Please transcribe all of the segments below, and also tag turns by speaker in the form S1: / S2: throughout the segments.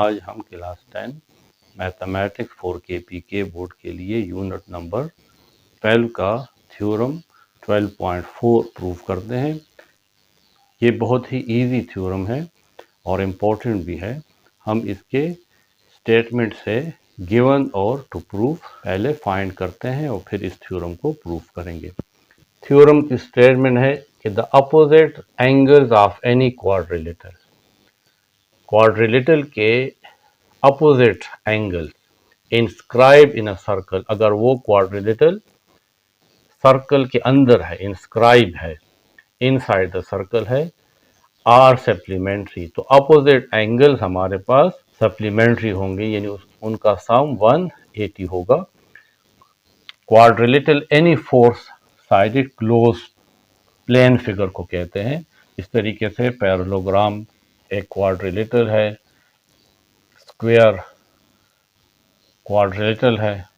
S1: आज हम class 10 mathematics 4 KP के बोर्ड के लिए यूनिट नंबर 12 का थ्योरम 12.4 प्रूव करते हैं। ये बहुत ही इजी थ्योरम है और इम्पोर्टेंट भी है। हम इसके स्टेटमेंट से गिवन और टू प्रूव पहले फाइंड करते हैं और फिर इस थ्योरम को प्रूव करेंगे। थ्योरम की स्टेटमेंट है कि the opposite angles of any quadrilateral, quadrilateral के opposite angle inscribe in a circle, अगर वो क्वाड्रिलेटरल सर्कल के अंदर है, इंस्क्राइब है, इनसाइड द सर्कल है, आर सप्लीमेंट्री, तो अपोजिट एंगल्स हमारे पास सप्लीमेंट्री होंगे, यानी उनका सम 180 होगा। Quadrilateral any four sided close plane figure को कहते हैं। इस तरीके से पैरेललोग्राम एक क्वाड्रिलेटरल है, स्क्वायर क्वाड्रिलेटरल है,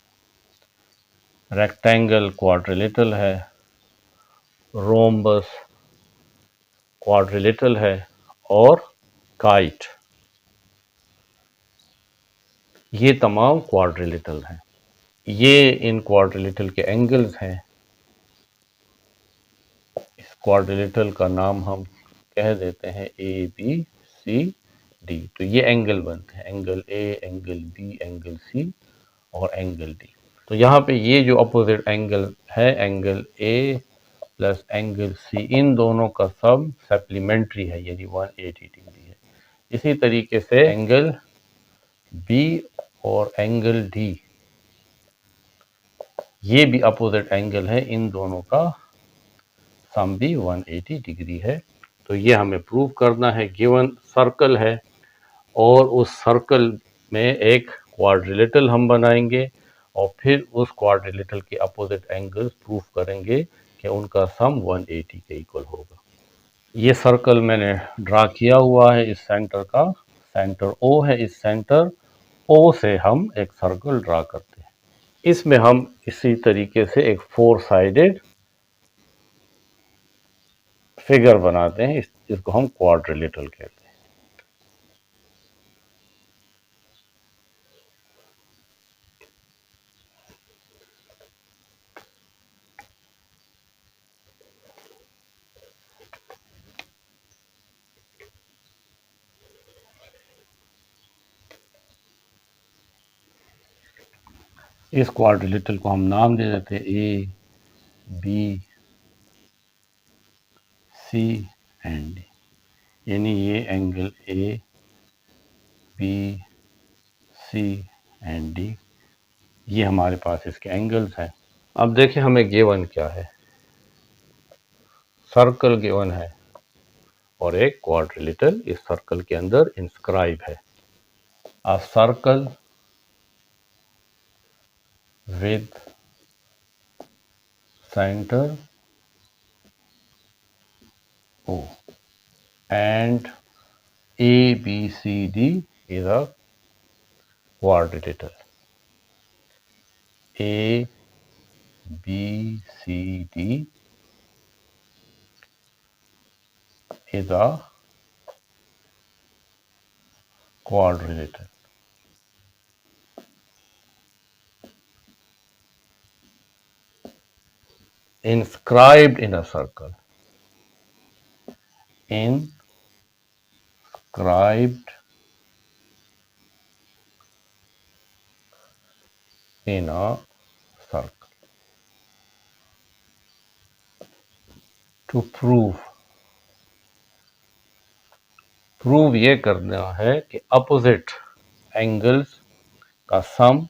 S1: रेक्टेंगल क्वाड्रिलेटरल है, रोम्बस क्वाड्रिलेटरल है और काइट, ये तमाम क्वाड्रिलेटरल हैं। ये इन क्वाड्रिलेटरल के एंगल्स हैं। इस क्वाड्रिलेटरल का नाम हम कह देते हैं ABCD। तो ये एंगल बनते हैं, angle A, angle B, angle C और एंगल D। तो यहाँ पे ये जो अपोजिट एंगल है, angle A plus angle C, इन दोनों का सम सप्लीमेंट्री है, यानी 180 डिग्री है। इसी तरीके से एंगल B और एंगल D, ये भी अपोजिट एंगल है, इन दोनों का सम भी 180 डिग्री है। तो ये हमें प्रूव करना है। गिवन सर्कल है और उस सर्कल में एक क्वाड्रिलेटरल हम बनाएंगे और फिर उस क्वाड्रिलेटरल के अपोजिट एंगल्स प्रूव करेंगे कि उनका सम 180 के इक्वल होगा। ये सर्कल मैंने ड्रा किया हुआ है, इस सेंटर का, सेंटर O है, इस सेंटर O से हम एक सर्कल ड्रा करते हैं। इसमें हम इसी तरीके से एक 4 साइडेड फिगर बनाते हैं, इसको हम क्वाड्रिलेटरल कहते हैं। इस क्वाड्रिलेटरल को हम नाम दे देते हैं ABCD, यानी ये एंगल ABCD, ये हमारे पास इसके एंगल्स हैं। अब देखिए हमें गिवन क्या है। सर्कल गिवन है और एक क्वाड्रिलेटरल इस सर्कल के अंदर इंस्क्राइब है। A circle with centre O and ABCD is a quadrilateral. ABCD is a quadrilateral. Inscribed in a circle. Inscribed in a circle. To prove, prove ये करना है कि अपोजिट एंगल्स का सम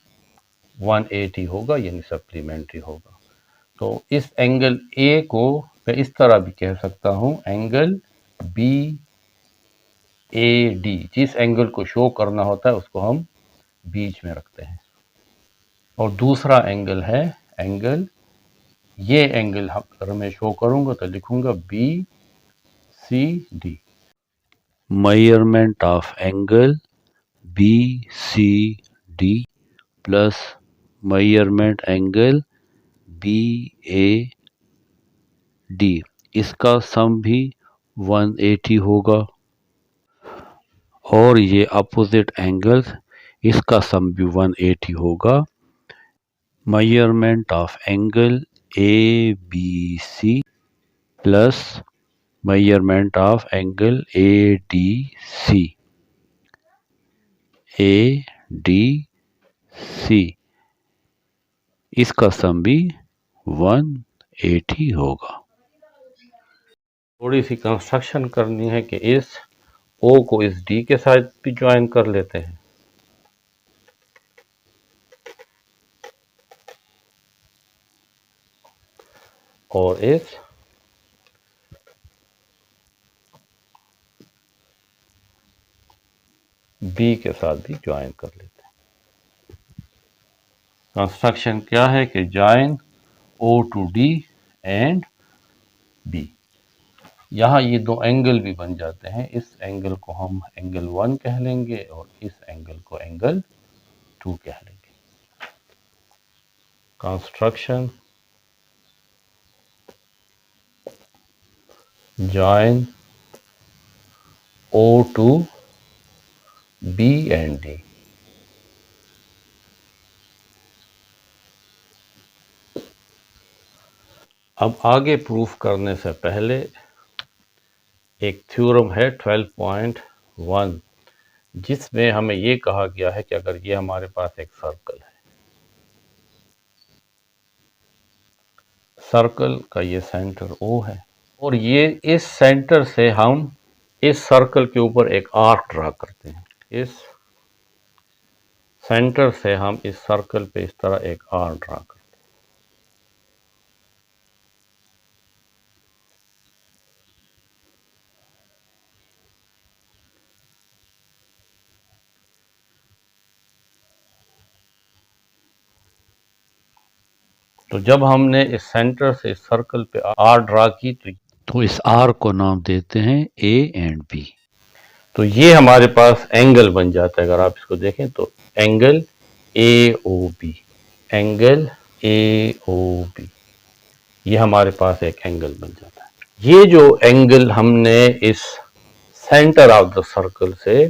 S1: 180 होगा, यानी सप्लीमेंट्री होगा। तो इस एंगल A को मैं इस तरह भी कह सकता हूं, एंगल BAD। जिस एंगल को शो करना होता है उसको हम बीच में रखते हैं। और दूसरा एंगल है एंगल, ये एंगल अगर मैं शो करूंगा तो लिखूंगा BCD। Measurement of angle BCD plus measurement angle BAD, इसका सम भी 180 होगा। और ये अपोजिट एंगल्स, इसका सम भी 180 होगा। Measurement of angle A B C plus measurement of angle A D C, A D C, इसका सम भी 180 होगा। थोड़ी सी कंस्ट्रक्शन करनी है कि इस O को इस D के साथ भी ज्वाइन कर लेते हैं और इस B के साथ भी ज्वाइन कर लेते हैं। कंस्ट्रक्शन क्या है कि join O to D and B। यहाँ ये दो एंगल भी बन जाते हैं। इस एंगल को हम एंगल 1 कह लेंगे और इस एंगल को एंगल 2 कह लेंगे। Construction join O to B and D। अब आगे प्रूफ करने से पहले एक थ्योरम है 12.1 जिसमें हमें ये कहा गया है कि अगर ये हमारे पास एक सर्कल है, सर्कल का ये सेंटर O है और ये इस सेंटर से हम इस सर्कल के ऊपर एक आर्क ड्रा करते हैं। इस सेंटर से हम इस सर्कल पे इस तरह एक आर्क ड्रा करते हैं। तो जब हमने इस सेंटर से इस सर्कल पे आर ड्रा की तो इस आर को नाम देते हैं ए एंड बी। तो ये हमारे पास एंगल बन जाता है। अगर आप इसको देखें तो angle A O B, angle A O B, ये हमारे पास एक एंगल बन जाता है। ये जो एंगल हमने इस सेंटर ऑफ द सर्कल से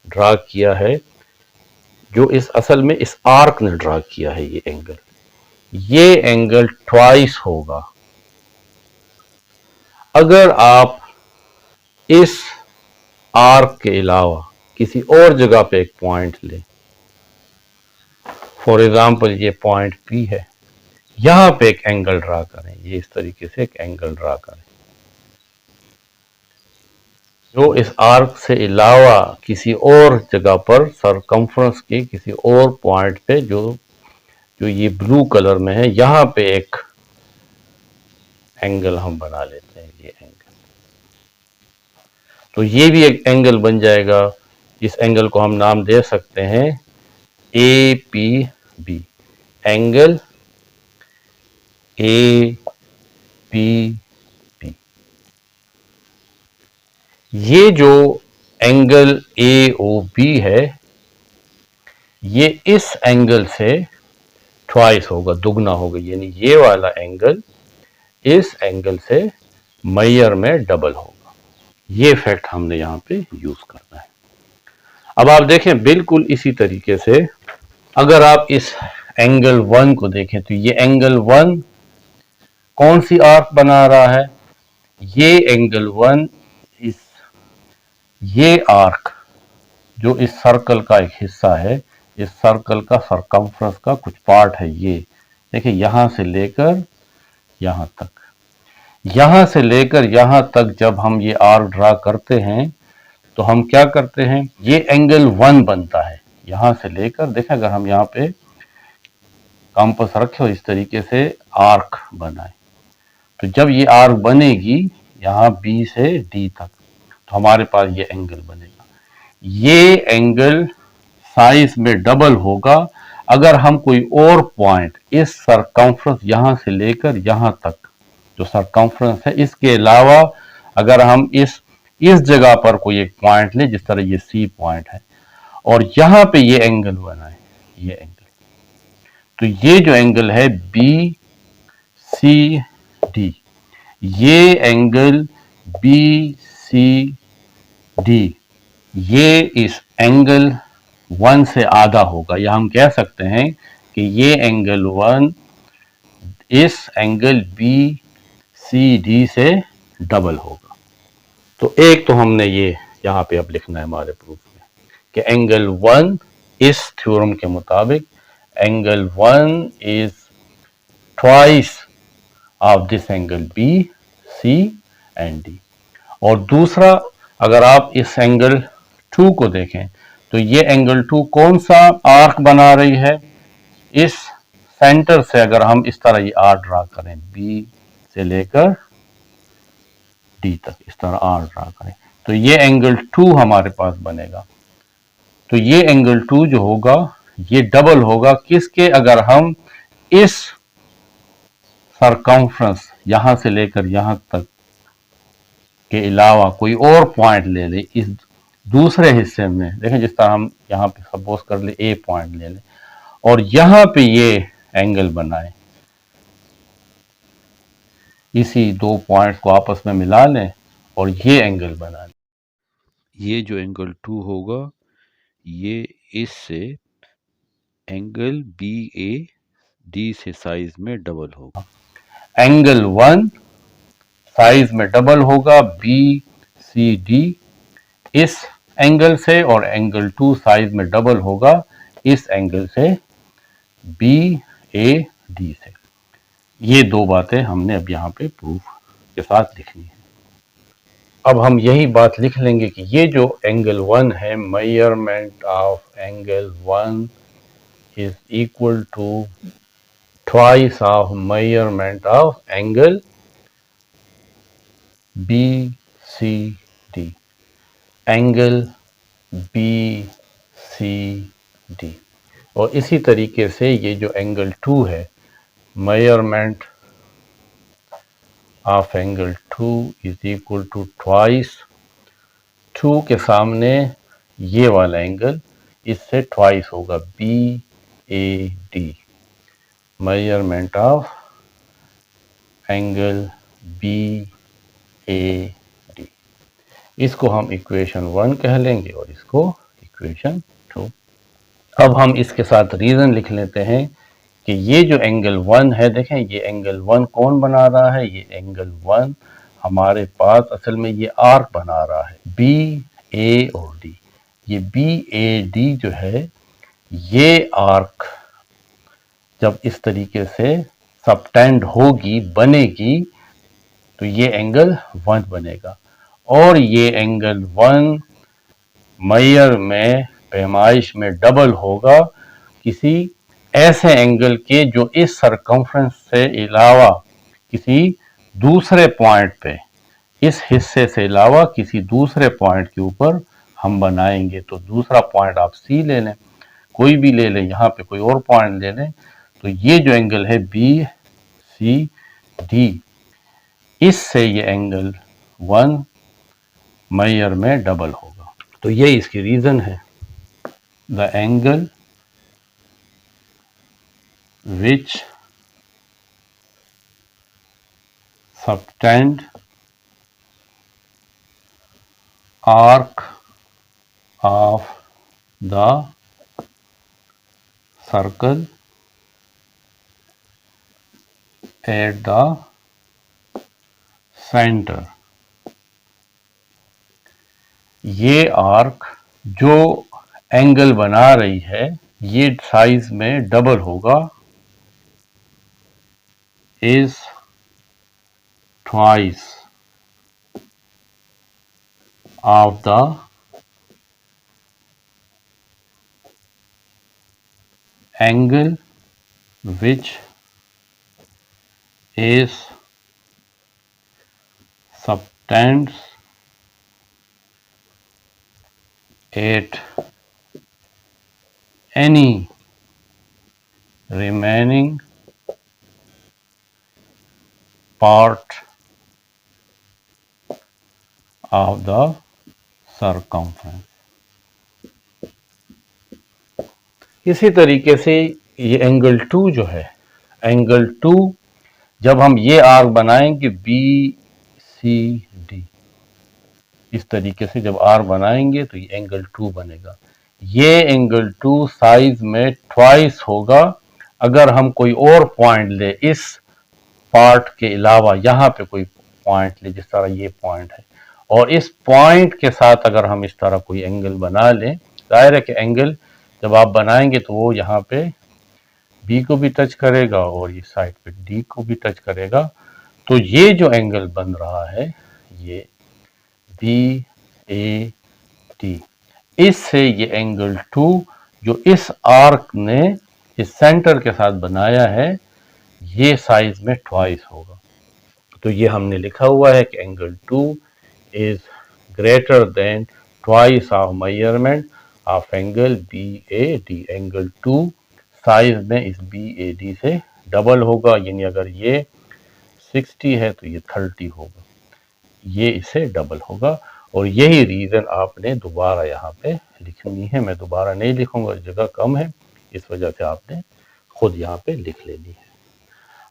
S1: ड्रा किया है, जो इस असल में इस आर्क ने ड्रा किया है, ये एंगल ट्वाइस होगा। अगर आप इस आर्क के अलावा किसी और जगह पे एक पॉइंट लें, फॉर एग्जांपल ये पॉइंट P है, यहां पे एक एंगल ड्रा करें, ये इस तरीके से एक एंगल ड्रा करें जो इस आर्क से अलावा किसी और जगह पर सरकमफ्रेंस के किसी और पॉइंट पे जो ये ब्लू कलर में है, यहां पे एक एंगल हम बना लेते हैं, ये एंगल। तो ये भी एक एंगल बन जाएगा। इस एंगल को हम नाम दे सकते हैं A P B, angle A P B. ये जो एंगल ए ओ बी है, ये इस एंगल से ट्वाइस होगा, दुगना होगा, यानी ये वाला एंगल इस एंगल से मेजर में डबल होगा। ये फैक्ट हमने यहां पे यूज करना है। अब आप देखें बिल्कुल इसी तरीके से अगर आप इस एंगल 1 को देखें तो ये एंगल 1 कौन सी आर्क बना रहा है? ये एंगल 1 ये आर्क जो इस सर्कल का एक हिस्सा है, इस सर्कल का सरकमफ्रेंस का कुछ पार्ट है। ये देखिए यहां से लेकर यहां तक, यहां से लेकर यहां तक जब हम ये आर्क ड्रा करते हैं तो हम क्या करते हैं, ये एंगल 1 बनता है। यहां से लेकर देखें, अगर हम यहाँ पे कंपास रखे और इस तरीके से आर्क बनाए, तो जब ये आर्क बनेगी यहाँ B से D तक, तो हमारे पास ये एंगल बनेगा। ये एंगल साइज में डबल होगा अगर हम कोई और पॉइंट इस सरकमफ्रेंस यहां से लेकर यहां तक जो सरकमफ्रेंस है, इसके अलावा अगर हम इस जगह पर कोई एक पॉइंट ले, जिस तरह ये C पॉइंट है, और यहां पे ये एंगल बनाए, ये एंगल, तो ये जो एंगल है बी सी डी, ये एंगल बी सी डी ये इस एंगल 1 से आधा होगा, या हम कह सकते हैं कि ये एंगल 1 इस एंगल बी सी डी से डबल होगा। तो एक तो हमने ये यहाँ पे अब लिखना है हमारे प्रूफ में कि एंगल 1 इस थ्योरम के मुताबिक angle 1 is twice of this angle B C and D. और दूसरा, अगर आप इस एंगल 2 को देखें तो ये एंगल 2 कौन सा आर्क बना रही है, इस सेंटर से अगर हम इस तरह ये आर्क ड्रा करें, बी से लेकर डी तक इस तरह आर्क ड्रा करें, तो ये एंगल 2 हमारे पास बनेगा। तो ये एंगल 2 जो होगा ये डबल होगा किसके, अगर हम इस सरकमफ्रेंस यहां से लेकर यहां तक के अलावा कोई और पॉइंट ले ले इस दूसरे हिस्से में, देखें जिस तरह हम यहाँ पे सपोज कर ले ए पॉइंट ले लें और यहाँ पे ये एंगल बनाए, इसी दो पॉइंट्स को आपस में मिला लें और ये एंगल बना लें। ये जो एंगल 2 होगा ये इससे एंगल बी ए डी से साइज में डबल होगा। एंगल 1 साइज में डबल होगा बी सी डी इस एंगल से, और एंगल 2 साइज में डबल होगा इस एंगल से बी ए डी से। ये दो बातें हमने अब यहाँ पे प्रूफ के साथ लिखनी है। अब हम यही बात लिख लेंगे कि ये जो एंगल 1 है, measurement of angle 1 is equal to twice of measurement of angle B C D, angle B C D. और इसी तरीके से ये जो एंगल 2 है, measurement of angle 2 is equal to twice, 2 के सामने ये वाला एंगल इससे ट्वाइस होगा B A D, measurement of angle B A D. इसको हम इक्वेशन 1 कह लेंगे और इसको इक्वेशन 2। अब हम इसके साथ रीजन लिख लेते हैं कि ये जो एंगल 1 है, देखें ये एंगल 1 कौन बना रहा है, ये एंगल 1 हमारे पास असल में ये आर्क बना रहा है बी ए और डी। ये बी ए डी जो है ये आर्क जब इस तरीके से सबटेंड होगी, बनेगी, तो ये एंगल 1 बनेगा। और ये एंगल 1 मेजर में पैमाइश में डबल होगा किसी ऐसे एंगल के जो इस सरकमफ्रेंस से अलावा किसी दूसरे पॉइंट पे, इस हिस्से से अलावा किसी दूसरे पॉइंट के ऊपर हम बनाएंगे। तो दूसरा पॉइंट आप सी ले लें, कोई भी ले लें, यहाँ पे कोई और पॉइंट ले लें, तो ये जो एंगल है बी सी डी, इससे ये एंगल 1 मेजर में डबल होगा। तो ये इसकी रीजन है। The angle which subtend arc of the circle eight the centre, ये आर्क जो एंगल बना रही है ये साइज में डबल होगा, is twice of the angle which is subtends at any remaining part of the circumference। इसी तरीके से ये एंगल 2 जो है, एंगल 2 जब हम ये आर्क बनाएंगे बी सी डी, इस तरीके से जब आर बनाएंगे तो ये एंगल 2 बनेगा। ये एंगल 2 साइज में ट्वाइस होगा अगर हम कोई और पॉइंट ले, इस पार्ट के अलावा यहाँ पे कोई पॉइंट ले, जिस तरह ये पॉइंट है, और इस पॉइंट के साथ अगर हम इस तरह कोई एंगल बना लें, जाहिर है कि एंगल जब आप बनाएंगे तो वो यहाँ पे बी को भी टच करेगा और ये साइड पे डी को भी टच करेगा। तो ये जो एंगल बन रहा है ये बी ए टी, इससे ये एंगल 2 जो इस आर्क ने इस सेंटर के साथ बनाया है ये साइज में ट्वाइस होगा। तो ये हमने लिखा हुआ है कि angle 2 is greater than twice of measurement of angle B A D. Angle 2 size में इस बी ए डी से डबल होगा, यानी अगर ये 60 है तो ये 30 होगा, ये इससे डबल होगा। और यही रीज़न आपने दोबारा यहाँ पे लिखनी है, मैं दोबारा नहीं लिखूंगा, जगह कम है, इस वजह से आपने खुद यहाँ पे लिख लेनी है।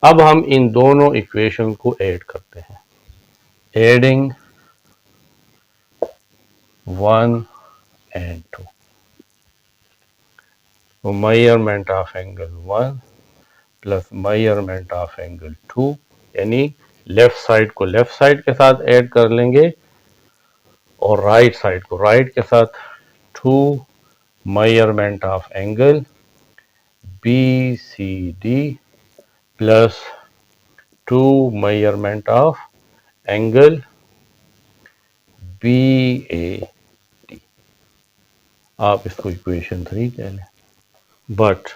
S1: अब हम इन दोनों इक्वेशन को ऐड करते हैं। एडिंग 1 and 2, तो measurement of angle 1 plus measurement of angle 2, यानी लेफ्ट साइड को लेफ्ट साइड के साथ ऐड कर लेंगे और राइट साइड को राइट के साथ। 2 measurement of angle B C D plus 2 measurement of angle B A D. आप इसको इक्वेशन 3 कह लें। But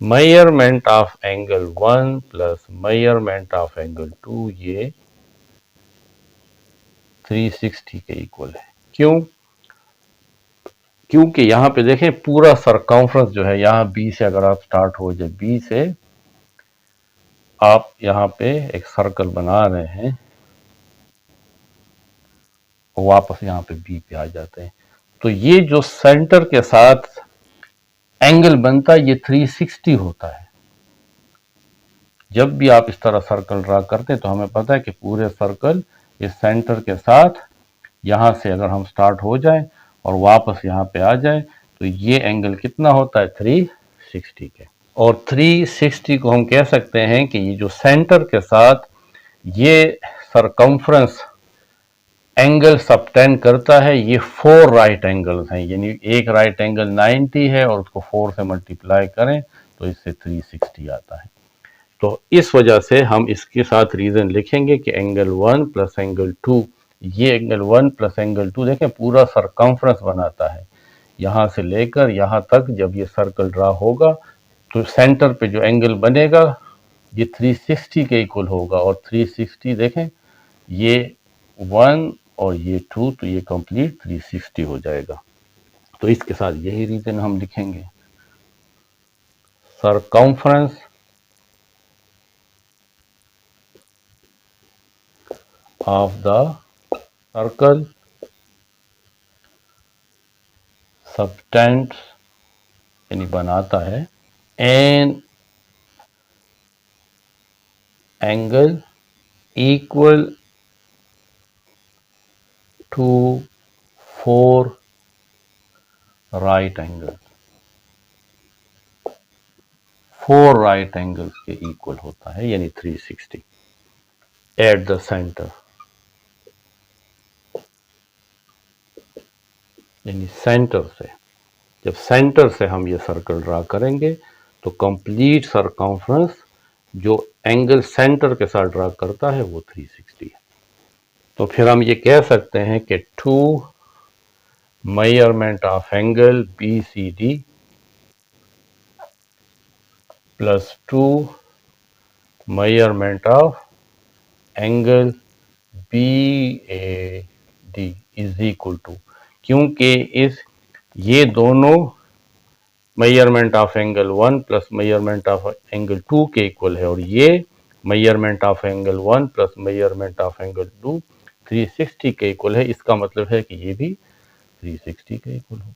S1: measurement of angle 1 plus measurement of angle 2 ये 360 के इक्वल है। क्यों? क्योंकि यहाँ पे देखें पूरा सरकमफ्रेंस जो है, यहाँ बी से अगर आप स्टार्ट हो जाए, बी से आप यहाँ पे एक सर्कल बना रहे हैं और वापस यहाँ पे बी पे आ जाते हैं, तो ये जो सेंटर के साथ एंगल बनता है ये 360 होता है। जब भी आप इस तरह सर्कल ड्रा करते हैं तो हमें पता है कि पूरे सर्कल इस सेंटर के साथ यहाँ से अगर हम स्टार्ट हो जाए और वापस यहाँ पे आ जाए तो ये एंगल कितना होता है 360 के। और 360 को हम कह सकते हैं कि ये जो सेंटर के साथ ये सरकमफ्रेंस एंगल सबटेंड करता है, ये 4 राइट एंगल्स हैं, यानी एक राइट एंगल 90 है और उसको 4 से मल्टीप्लाई करें तो इससे 360 आता है। तो इस वजह से हम इसके साथ रीज़न लिखेंगे कि एंगल 1 प्लस एंगल 2, ये एंगल 1 प्लस एंगल 2 देखें पूरा सरकमफ्रेंस बनाता है, यहाँ से लेकर यहाँ तक जब ये सर्कल ड्रा होगा तो सेंटर पे जो एंगल बनेगा ये 360 के इक्वल होगा। और 360 देखें ये 1 और ये 2, तो ये कंप्लीट 360 हो जाएगा। तो इसके साथ यही रीजन हम लिखेंगे, circumference of the circle subtends, यानी बनाता है an angle equal to 4 right angle, 4 right angles के इक्वल होता है, यानी 360 एट द सेंटर, यानी सेंटर से। जब सेंटर से हम ये सर्कल ड्रा करेंगे तो कंप्लीट सरकमफ्रेंस जो एंगल सेंटर के साथ ड्रा करता है वो 360 है। तो फिर हम ये कह सकते हैं कि 2 measurement of angle B C D plus 2 measurement of angle B A D is equal to, क्योंकि ये दोनों measurement of angle 1 plus measurement of angle 2 के इक्वल है और ये measurement of angle 1 plus measurement of angle 2 360 के equal है। इसका मतलब है कि ये भी 360 के इक्वल होगा।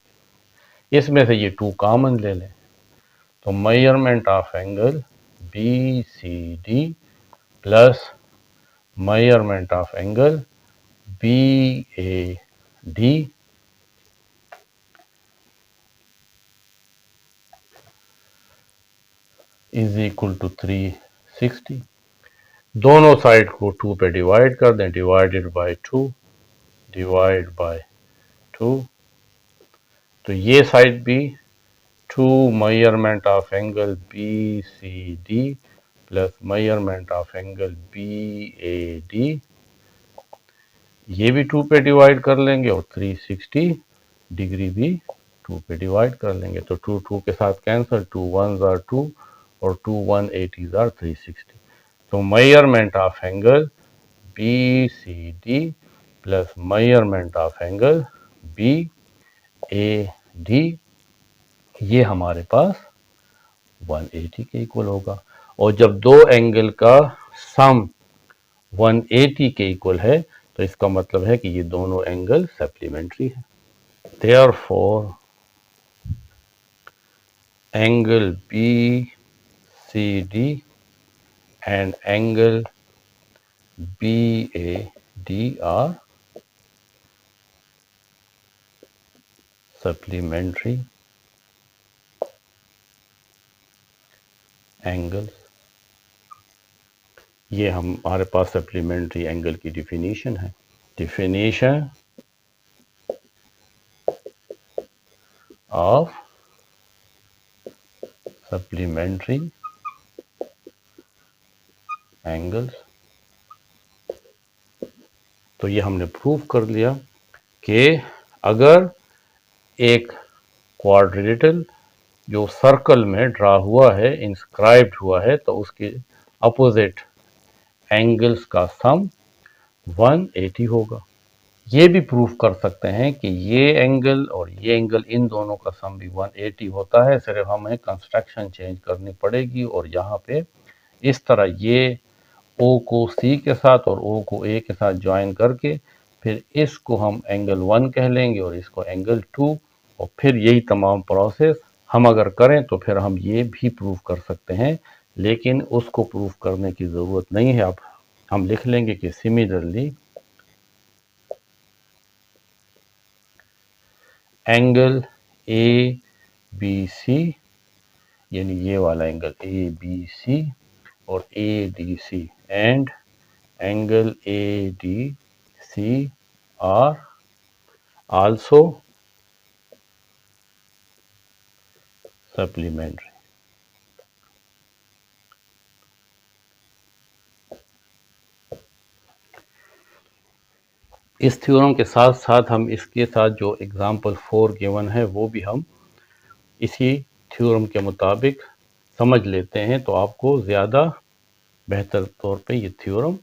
S1: इसमें से ये 2 कॉमन ले लें तो measurement of angle B C D plus measurement of angle BAD is equal to 360। दोनों साइड को 2 पे डिवाइड कर दें, डिवाइडेड बाय 2, डिवाइड बाय 2। तो ये साइड भी 2 measurement of angle BCD plus measurement of angle BAD, ये भी 2 पे डिवाइड कर लेंगे और 360 डिग्री भी 2 पे डिवाइड कर लेंगे। तो 2 2 के साथ कैंसिल, 2 1s आर 2 और 2 180s आर 360। तो measurement of angle BCD plus measurement of angle BAD, ये हमारे पास 180 के इक्वल होगा। और जब दो एंगल का सम 180 के इक्वल है तो इसका मतलब है कि ये दोनों एंगल सप्लीमेंट्री है। Therefore, angle BCD and angle BAD are supplementary angles। ये हमारे पास सप्लीमेंट्री एंगल की डिफिनीशन है। Definition of supplementary angles. तो ये हमने प्रूव कर लिया कि अगर एक क्वाड्रिलेटरल जो सर्कल में ड्रा हुआ है, इंस्क्राइब्ड हुआ है, तो उसके अपोजिट एंगल्स का सम 180 होगा। ये भी प्रूफ कर सकते हैं कि ये एंगल और ये एंगल, इन दोनों का सम भी 180 होता है। सिर्फ हमें कंस्ट्रक्शन चेंज करनी पड़ेगी और यहाँ पे इस तरह ये O को C के साथ और O को A के साथ ज्वाइन करके फिर इसको हम एंगल 1 कह लेंगे और इसको एंगल 2, और फिर यही तमाम प्रोसेस हम अगर करें तो फिर हम ये भी प्रूफ कर सकते हैं, लेकिन उसको प्रूफ करने की ज़रूरत नहीं है। अब हम लिख लेंगे कि सिमिलरली एंगल ABC, यानी ये वाला एंगल ABC और ADC and angle ADC are also supplementary. इस थ्योरम के साथ साथ हम इसके साथ जो एग्जांपल 4 गिवन है वो भी हम इसी थ्योरम के मुताबिक समझ लेते हैं, तो आपको ज़्यादा बेहतर तौर पे ये थ्योरम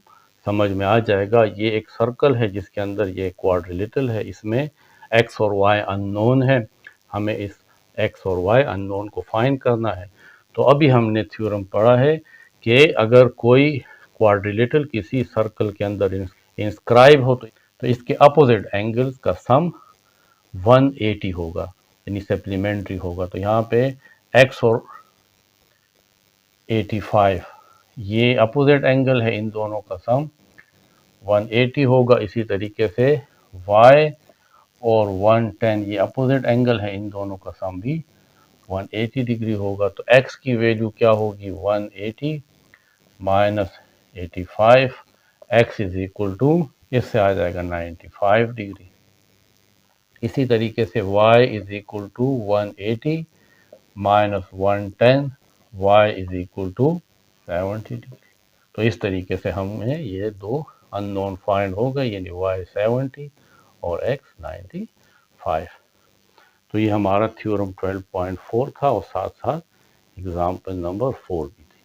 S1: समझ में आ जाएगा। ये एक सर्कल है जिसके अंदर ये क्वाड्रिलेटरल है, इसमें x और y अननोन है, हमें इस x और y अननोन को फाइंड करना है। तो अभी हमने थ्योरम पढ़ा है कि अगर कोई क्वाड्रिलेटरल किसी सर्कल के अंदर इंस्क्राइब हो तो इसके अपोजिट एंगल्स का सम 180 होगा, यानी सप्लीमेंट्री होगा। तो यहाँ पे x और 85 ये अपोजिट एंगल है, इन दोनों का सम 180 होगा। इसी तरीके से y और 110 ये अपोजिट एंगल है, इन दोनों का सम भी 180 डिग्री होगा। तो x की वैल्यू क्या होगी, 180 minus 85, x is equal to, इससे आ जाएगा 95 डिग्री। इसी तरीके से y is equal to 180 minus 110, y is equal to 70 degree. तो इस तरीके से हमें ये दो अननोन फाइंड हो गए, यानी y 70 और x 95। तो ये हमारा थ्योरम 12.4 था और साथ साथ एग्जाम्पल नंबर 4 भी थी।